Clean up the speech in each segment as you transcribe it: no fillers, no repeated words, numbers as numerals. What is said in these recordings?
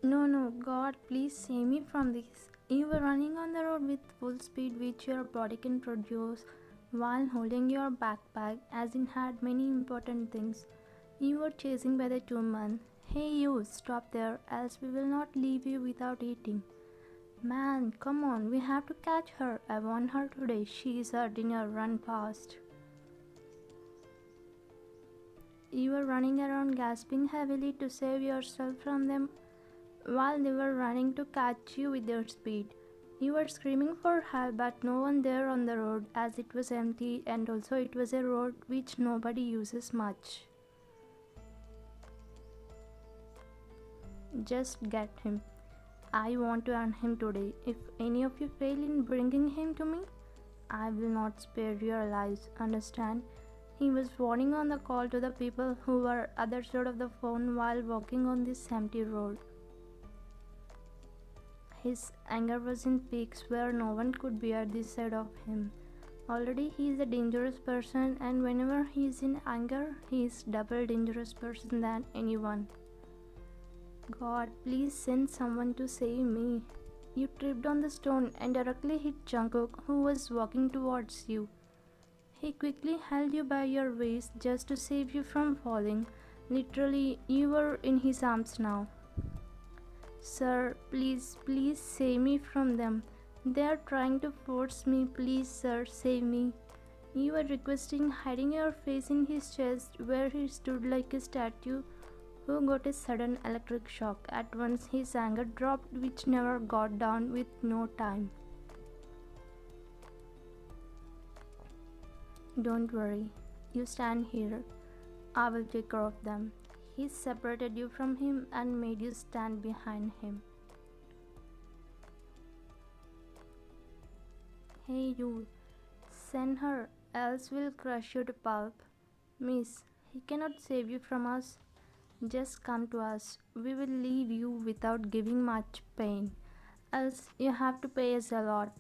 No, no, God, please save me from this. You were running on the road with full speed, which your body can produce, while holding your backpack, as it had many important things. You were chasing by the two men. Hey, you, stop there, else we will not leave you without eating. Man, come on, we have to catch her. I want her today. She is our dinner. Run fast. You were running around gasping heavily to save yourself from them while they were running to catch you with their speed. You were screaming for help, but no one there on the road as it was empty, and also it was a road which nobody uses much. Just get him. I want to earn him today. If any of you fail in bringing him to me, I will not spare your lives, understand? He was warning on the call to the people who were other side of the phone while walking on this empty road. His anger was in peaks where no one could bear this side of him. Already he is a dangerous person, and whenever he is in anger, he is double dangerous person than anyone. God, please send someone to save me. You tripped on the stone and directly hit Jungkook, who was walking towards you. He quickly held you by your waist just to save you from falling. Literally, you were in his arms now. Sir, please, please save me from them. They are trying to force me. Please, sir, save me. You were requesting, hiding your face in his chest where he stood like a statue who got a sudden electric shock. At once his anger dropped, which never got down with no time. Don't worry, you stand here. I will take care of them. He separated you from him and made you stand behind him. Hey you, send her, else we'll crush you to pulp. Miss, he cannot save you from us. Just come to us. We will leave you without giving much pain. Else you have to pay us a lot.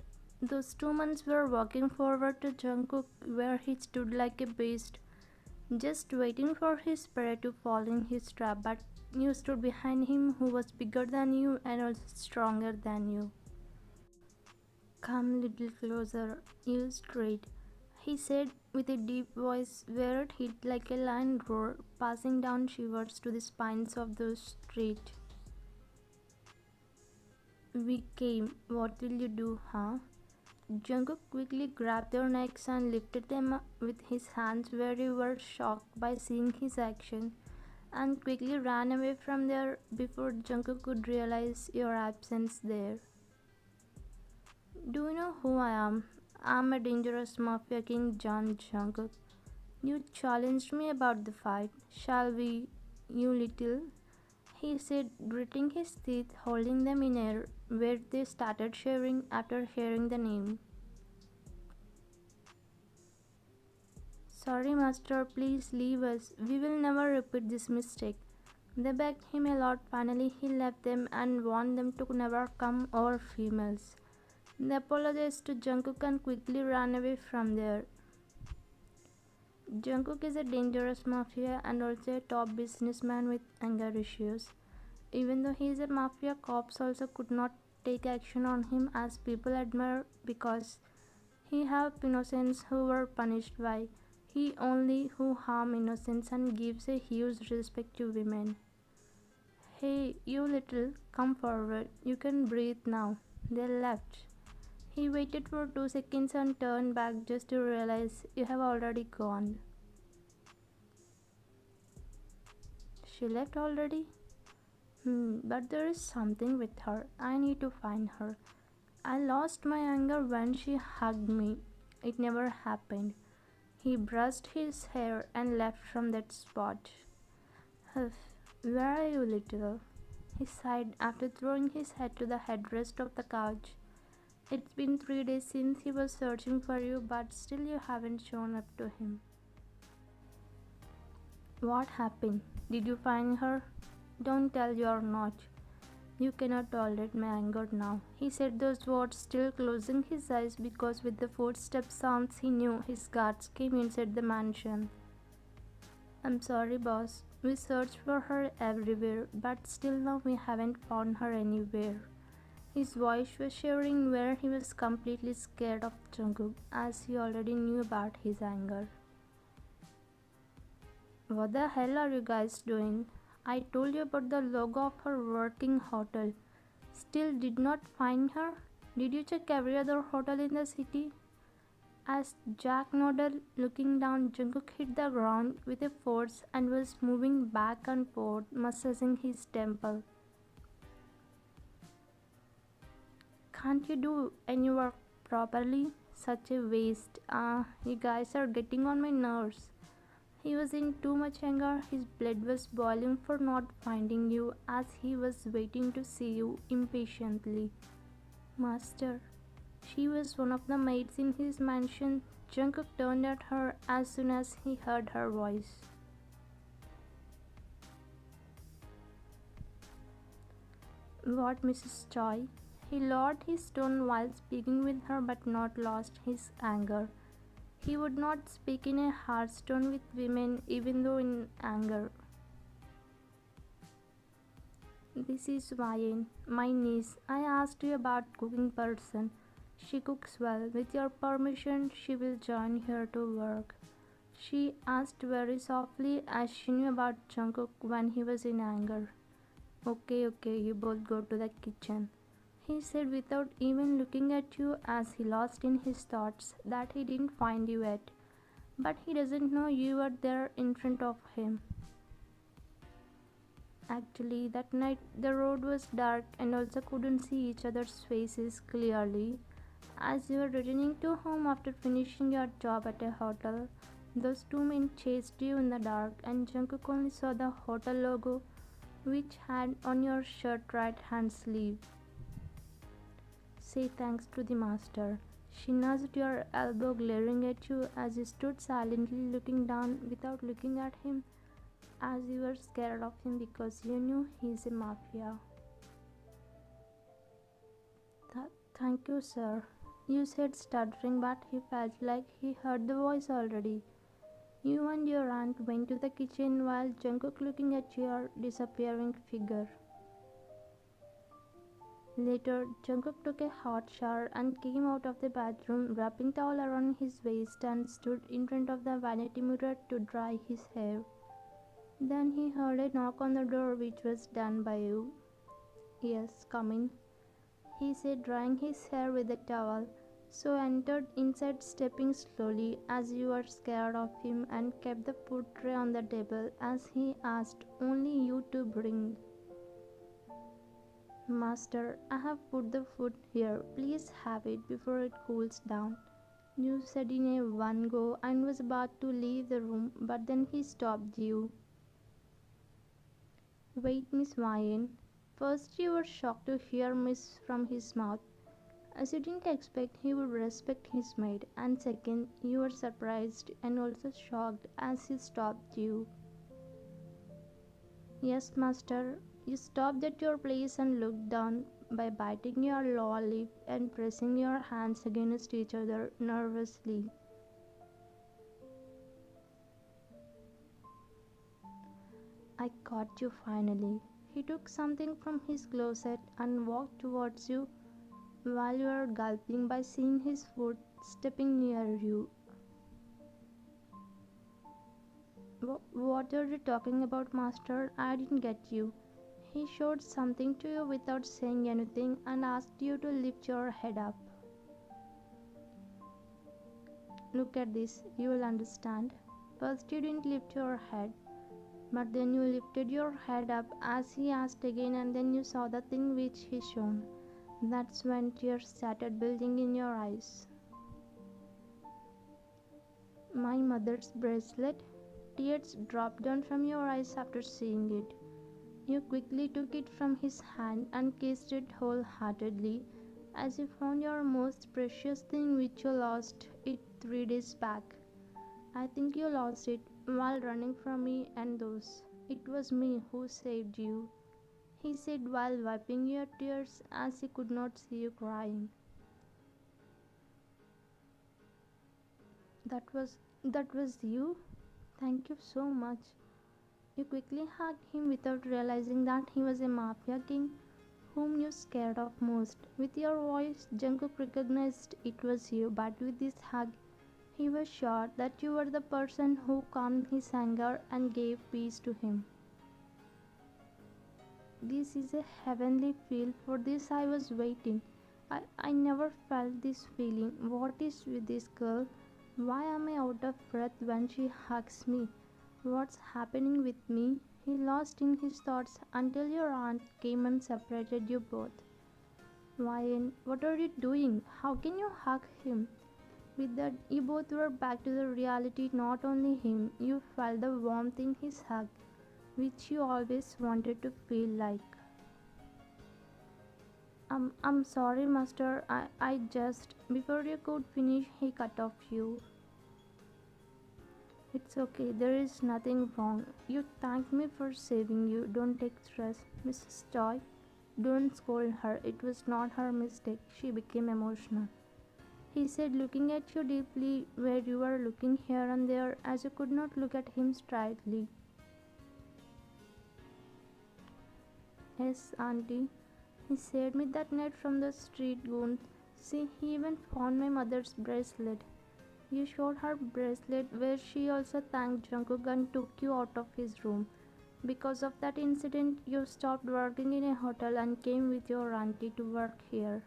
Those 2 months were walking forward to Jungkook where he stood like a beast, just waiting for his prey to fall in his trap, but you stood behind him who was bigger than you and also stronger than you. Come little closer, you straight, he said with a deep voice where it hit like a lion roar, passing down shivers to the spines of those straight. We came, what will you do, huh? Jungkook quickly grabbed their necks and lifted them up with his hands where you were shocked by seeing his action and quickly ran away from there before Jungkook could realize your absence there. Do you know who I am? I'm a dangerous Mafia king John Jungkook. You challenged me about the fight. Shall we, you little? He said, gritting his teeth, holding them in air, where they started shivering after hearing the name. Sorry, master, please leave us. We will never repeat this mistake. They begged him a lot. Finally, he left them and warned them to never come over females. They apologized to Jungkook and quickly ran away from there. Jungkook is a dangerous mafia and also a top businessman with anger issues. Even though he is a mafia, cops also could not take action on him as people admire because he helped innocents who were punished by he only who harm innocents and gives a huge respect to women. Hey, you little, come forward. You can breathe now. They left. He waited for 2 seconds and turned back just to realize you have already gone. She left already? But there is something with her. I need to find her. I lost my anger when she hugged me. It never happened. He brushed his hair and left from that spot. Huff, where are you, little? He sighed after throwing his head to the headrest of the couch. It's been 3 days since he was searching for you, but still you haven't shown up to him. What happened? Did you find her? Don't tell you're not. You cannot tolerate my anger now. He said those words, still closing his eyes because with the footstep sounds he knew his guards came inside the mansion. I'm sorry, boss. We searched for her everywhere, but still now we haven't found her anywhere. His voice was shivering where he was completely scared of Jungkook as he already knew about his anger. What the hell are you guys doing? I told you about the logo of her working hotel. Still did not find her? Did you check every other hotel in the city? As Jack nodded, looking down, Jungkook hit the ground with a force and was moving back and forth, massaging his temple. Can't you do any work properly? Such a waste. You guys are getting on my nerves. He was in too much anger. His blood was boiling for not finding you as he was waiting to see you impatiently. Master. She was one of the maids in his mansion. Jungkook turned at her as soon as he heard her voice. What, Mrs. Choi? He lowered his tone while speaking with her but not lost his anger. He would not speak in a harsh tone with women even though in anger. This is Ryan, my niece. I asked you about cooking person. She cooks well. With your permission, she will join here to work. She asked very softly as she knew about Jungkook when he was in anger. Okay, you both go to the kitchen. He said without even looking at you as he lost in his thoughts that he didn't find you yet. But he doesn't know you were there in front of him. Actually, that night the road was dark and also couldn't see each other's faces clearly. As you were returning to home after finishing your job at a hotel, those two men chased you in the dark and Jungkook only saw the hotel logo which had on your shirt right hand sleeve. Say thanks to the master. She nudged your elbow glaring at you as you stood silently looking down without looking at him as you were scared of him because you knew he's a mafia. Thank you, sir. You said stuttering, but he felt like he heard the voice already. You and your aunt went to the kitchen while Jungkook looking at your disappearing figure. Later, Jungkook took a hot shower and came out of the bathroom, wrapping towel around his waist and stood in front of the vanity mirror to dry his hair. Then he heard a knock on the door which was done by you. Yes, come in, he said, drying his hair with a towel. So entered inside, stepping slowly as you were scared of him and kept the food tray on the table as he asked only you to bring. Master, I have put the food here. Please have it before it cools down. You said in a one go and was about to leave the room, but then he stopped you. Wait, Miss Ryan. First, you were shocked to hear Miss from his mouth, as you didn't expect he would respect his maid, and second, you were surprised and also shocked as he stopped you. Yes, master. You stopped at your place and looked down by biting your lower lip and pressing your hands against each other nervously. I caught you finally. He took something from his closet and walked towards you while you were gulping by seeing his foot stepping near you. What are you talking about, master? I didn't get you. He showed something to you without saying anything and asked you to lift your head up. Look at this, you will understand. First, you didn't lift your head, but then you lifted your head up as he asked again, and then you saw the thing which he shown. That's when tears started building in your eyes. My mother's bracelet? Tears dropped down from your eyes after seeing it. You quickly took it from his hand and kissed it wholeheartedly, as you found your most precious thing which you lost it 3 days back. I think you lost it while running from me and those. It was me who saved you, he said while wiping your tears as he could not see you crying. That was you? Thank you so much. You quickly hugged him without realizing that he was a mafia king whom you scared of most. With your voice, Jungkook recognized it was you, but with this hug, he was sure that you were the person who calmed his anger and gave peace to him. This is a heavenly feel. For this I was waiting. I never felt this feeling. What is with this girl? Why am I out of breath when she hugs me? What's happening with me? He lost in his thoughts until your aunt came and separated you both. Ryan, what are you doing? How can you hug him? With that, you both were back to the reality. Not only him, you felt the warmth in his hug, which you always wanted to feel like. I'm sorry, master. I just. Before you could finish, he cut off you. It's okay, there is nothing wrong. You thanked me for saving you. Don't take stress. Mrs. Joy, don't scold her. It was not her mistake. She became emotional. He said, looking at you deeply, where you were looking here and there, as you could not look at him straightly. Yes, auntie. He saved me that night from the street goons. See, he even found my mother's bracelet. You showed her bracelet where she also thanked Jungkook and took you out of his room. Because of that incident, you stopped working in a hotel and came with your auntie to work here.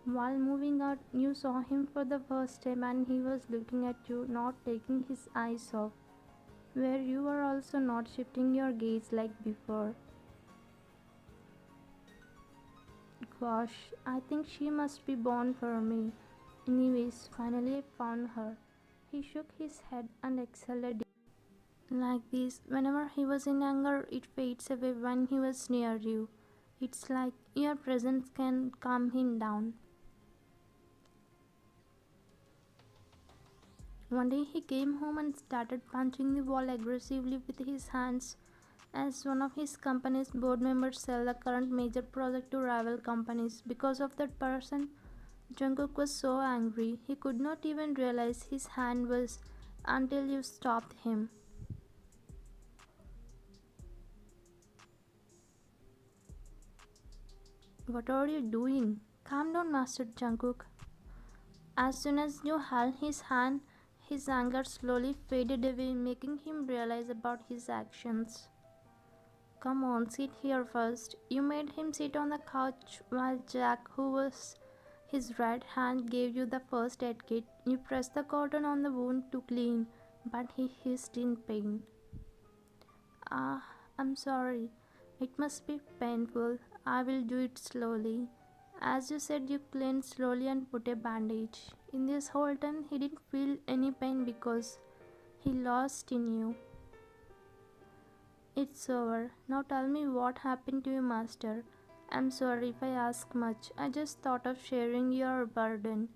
While moving out, you saw him for the first time and he was looking at you, not taking his eyes off, where you were also not shifting your gaze like before. Gosh, I think she must be born for me. Anyways, finally I found her. He shook his head and exhaled a deep. Like this, whenever he was in anger, it fades away when he was near you. It's like your presence can calm him down. One day he came home and started punching the wall aggressively with his hands. As one of his company's board members sell the current major project to rival companies. Because of that person, Jungkook was so angry he could not even realize his hand was until you stopped him. What are you doing? Calm down, Master Jungkook. As soon as you held his hand, his anger slowly faded away, making him realize about his actions. Come on, sit here first. You made him sit on the couch while Jack, who was his right hand, gave you the first aid kit. You pressed the cotton on the wound to clean, but he hissed in pain. Ah, I'm sorry. It must be painful. I will do it slowly. As you said, you cleaned slowly and put a bandage. In this whole time, he didn't feel any pain because he lost in you. It's over. Now tell me what happened to you, master. I'm sorry if I ask much. I just thought of sharing your burden.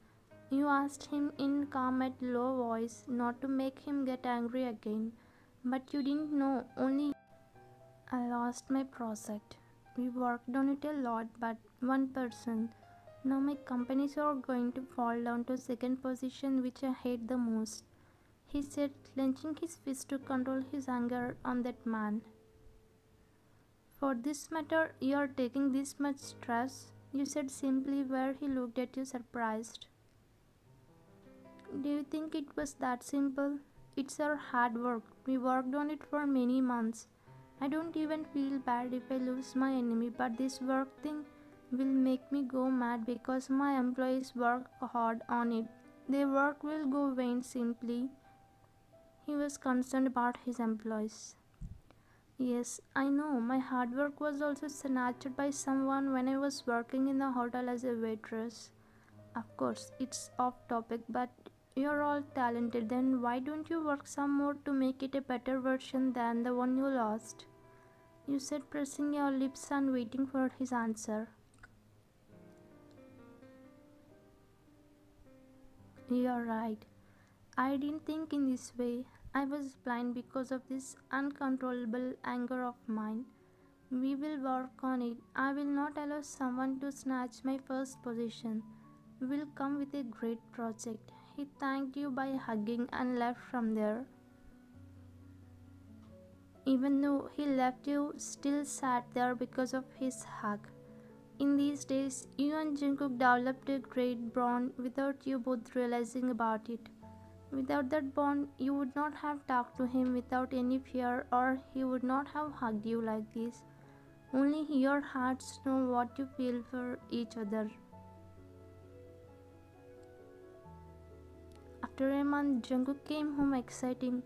You asked him in calm and low voice not to make him get angry again. But you didn't know, only I lost my project. We worked on it a lot, but one person. Now my companies are going to fall down to second position, which I hate the most. He said, clenching his fist to control his anger on that man. For this matter, you are taking this much stress, you said simply, where he looked at you surprised. Do you think it was that simple? It's our hard work. We worked on it for many months. I don't even feel bad if I lose my enemy, but this work thing will make me go mad because my employees work hard on it. Their work will go vain simply. He was concerned about his employees. Yes, I know. My hard work was also snatched by someone when I was working in the hotel as a waitress. Of course, it's off topic, but you're all talented, then why don't you work some more to make it a better version than the one you lost? You said, pressing your lips and waiting for his answer. You're right. I didn't think in this way. I was blind because of this uncontrollable anger of mine. We will work on it. I will not allow someone to snatch my first position. We will come with a great project. He thanked you by hugging and left from there. Even though he left, you still sat there because of his hug. In these days, you and Jungkook developed a great bond without you both realizing about it. Without that bond, you would not have talked to him without any fear, or he would not have hugged you like this. Only your hearts know what you feel for each other. After a month, Jungkook came home exciting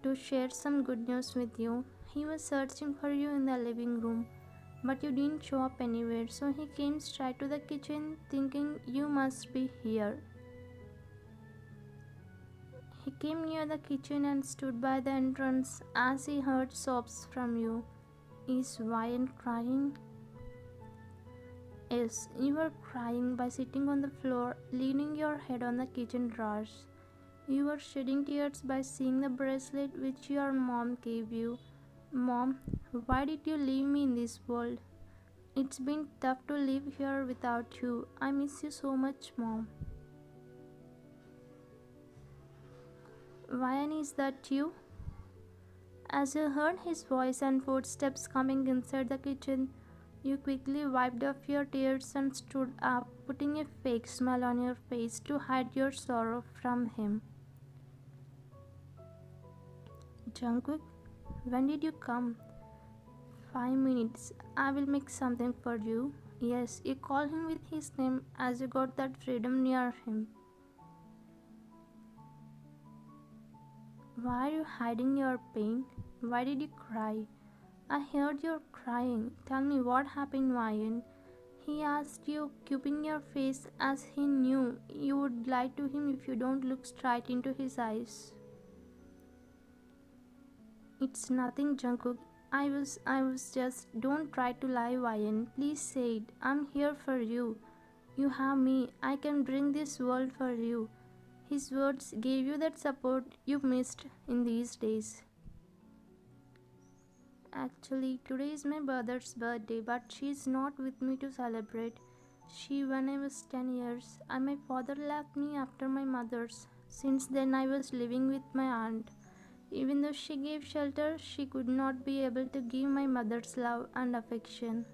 to share some good news with you. He was searching for you in the living room, but you didn't show up anywhere, so he came straight to the kitchen thinking you must be here. He came near the kitchen and stood by the entrance as he heard sobs from you. Is Ryan crying? Yes, you were crying by sitting on the floor, leaning your head on the kitchen drawers. You were shedding tears by seeing the bracelet which your mom gave you. Mom, why did you leave me in this world? It's been tough to live here without you. I miss you so much, Mom. Ryan, is that you? As you heard his voice and footsteps coming inside the kitchen, you quickly wiped off your tears and stood up, putting a fake smile on your face to hide your sorrow from him. Jungkook, when did you come? 5 minutes. I will make something for you. Yes, you call him with his name as you got that freedom near him. Why are you hiding your pain? Why did you cry? I heard you crying. Tell me what happened, Ryan. He asked you, keeping your face as he knew you would lie to him if you don't look straight into his eyes. It's nothing, Jungkook. I was just, don't try to lie, Ryan. Please say it. I'm here for you. You have me. I can bring this world for you. His words gave you that support you missed in these days. Actually, today is my brother's birthday, but she's not with me to celebrate. She when I was 10 years, and my father left me after my mother's. Since then, I was living with my aunt. Even though she gave shelter, she could not be able to give my mother's love and affection.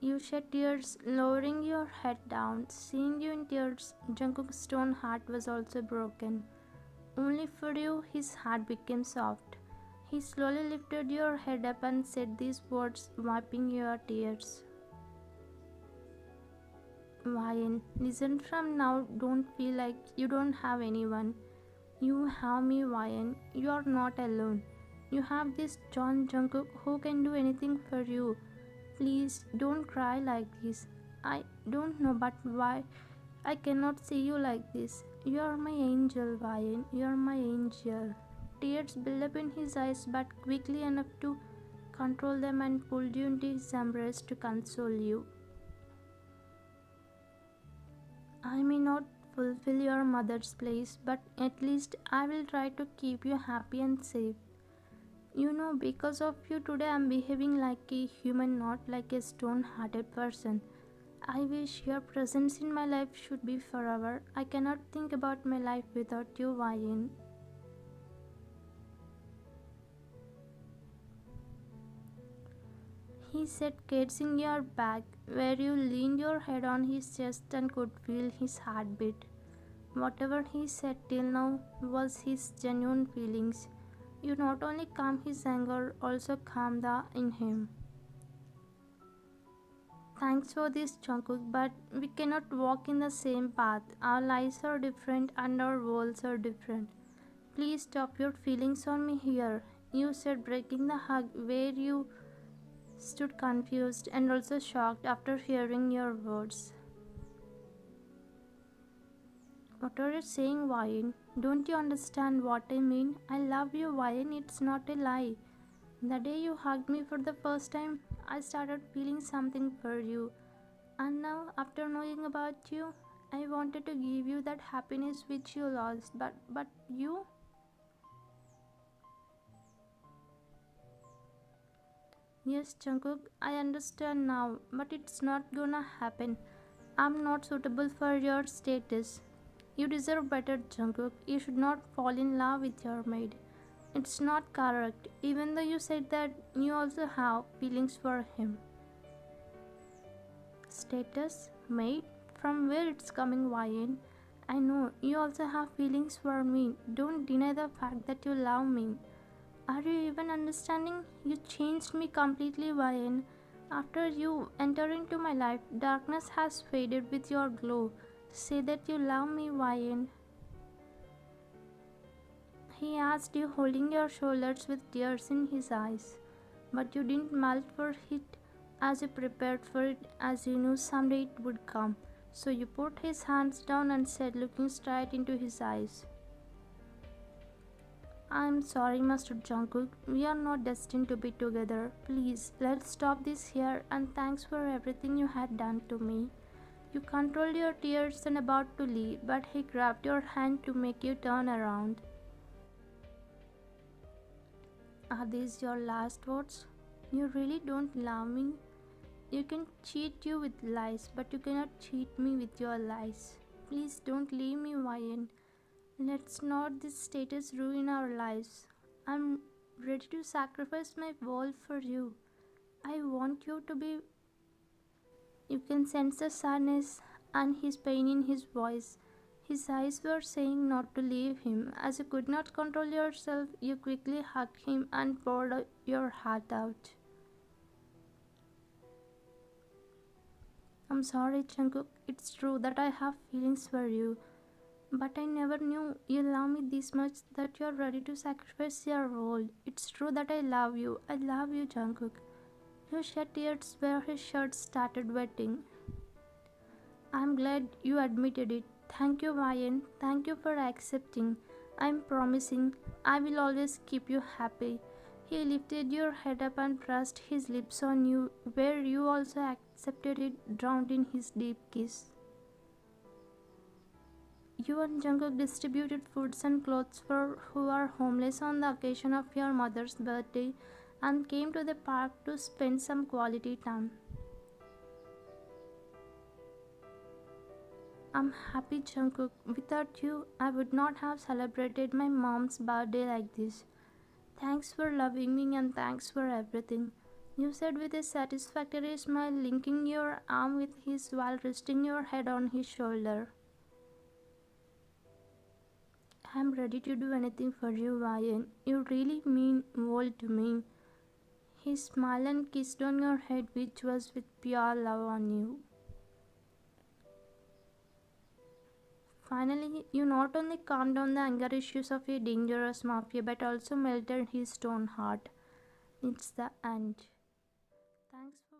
You shed tears, lowering your head down. Seeing you in tears, Jungkook's stone heart was also broken. Only for you, his heart became soft. He slowly lifted your head up and said these words, wiping your tears. Ryan, listen, from now, don't feel like you don't have anyone. You have me, Ryan. You are not alone. You have this John Jungkook who can do anything for you. Please don't cry like this. I don't know, but why I cannot see you like this. You are my angel, Ryan. You are my angel. Tears built up in his eyes, but quickly enough to control them and pulled you into his embrace to console you. I may not fulfill your mother's place, but at least I will try to keep you happy and safe. You know, because of you today I'm behaving like a human, not like a stone-hearted person. I wish your presence in my life should be forever. I cannot think about my life without you, Ryan. He said, kissing your back, where you leaned your head on his chest and could feel his heartbeat. Whatever he said till now was his genuine feelings. You not only calm his anger, also calm the in him. Thanks for this, Jungkook, but we cannot walk in the same path. Our lives are different and our worlds are different. Please stop your feelings on me here. You said, breaking the hug, where you stood confused and also shocked after hearing your words. What are you saying, Ryan? Don't you understand what I mean? I love you, Ryan. It's not a lie. The day you hugged me for the first time, I started feeling something for you. And now, after knowing about you, I wanted to give you that happiness which you lost. But you? Yes, Jungkook, I understand now, but it's not gonna happen. I'm not suitable for your status. You deserve better, Jungkook. You should not fall in love with your maid. It's not correct, even though you said that you also have feelings for him. Status? Maid? From where it's coming, Ryan? I know you also have feelings for me. Don't deny the fact that you love me. Are you even understanding? You changed me completely, Ryan. After you enter into my life, darkness has faded with your glow. Say that you love me, Ryan. He asked you, holding your shoulders with tears in his eyes. But you didn't melt for it as you prepared for it, as you knew someday it would come. So you put his hands down and said, looking straight into his eyes, I'm sorry, Master Jungkook. We are not destined to be together. Please, let's stop this here, and thanks for everything you had done to me. You controlled your tears and about to leave, but he grabbed your hand to make you turn around. Are these your last words? You really don't love me? You can cheat you with lies, but you cannot cheat me with your lies. Please don't leave me, Ryan. Let's not this status ruin our lives. I'm ready to sacrifice my world for you. I want you to be. You can sense the sadness and his pain in his voice. His eyes were saying not to leave him. As you could not control yourself, you quickly hugged him and poured your heart out. I'm sorry, Jungkook. It's true that I have feelings for you. But I never knew you love me this much that you are ready to sacrifice your world. It's true that I love you. I love you, Jungkook. You shed tears where his shirt started wetting. I'm glad you admitted it. Thank you, Ryan. Thank you for accepting. I'm promising I will always keep you happy. He lifted your head up and pressed his lips on you, where you also accepted it, drowned in his deep kiss. You and Jungkook distributed foods and clothes for who are homeless on the occasion of your mother's birthday and came to the park to spend some quality time. I'm happy, Jungkook. Without you, I would not have celebrated my mom's birthday like this. Thanks for loving me and thanks for everything. You said with a satisfactory smile, linking your arm with his while resting your head on his shoulder. I'm ready to do anything for you, Ryan. You really mean world to me. He smiled and kissed on your head, which was with pure love on you. Finally, you not only calmed down the anger issues of a dangerous mafia but also melted his stone heart. It's the end. Thanks.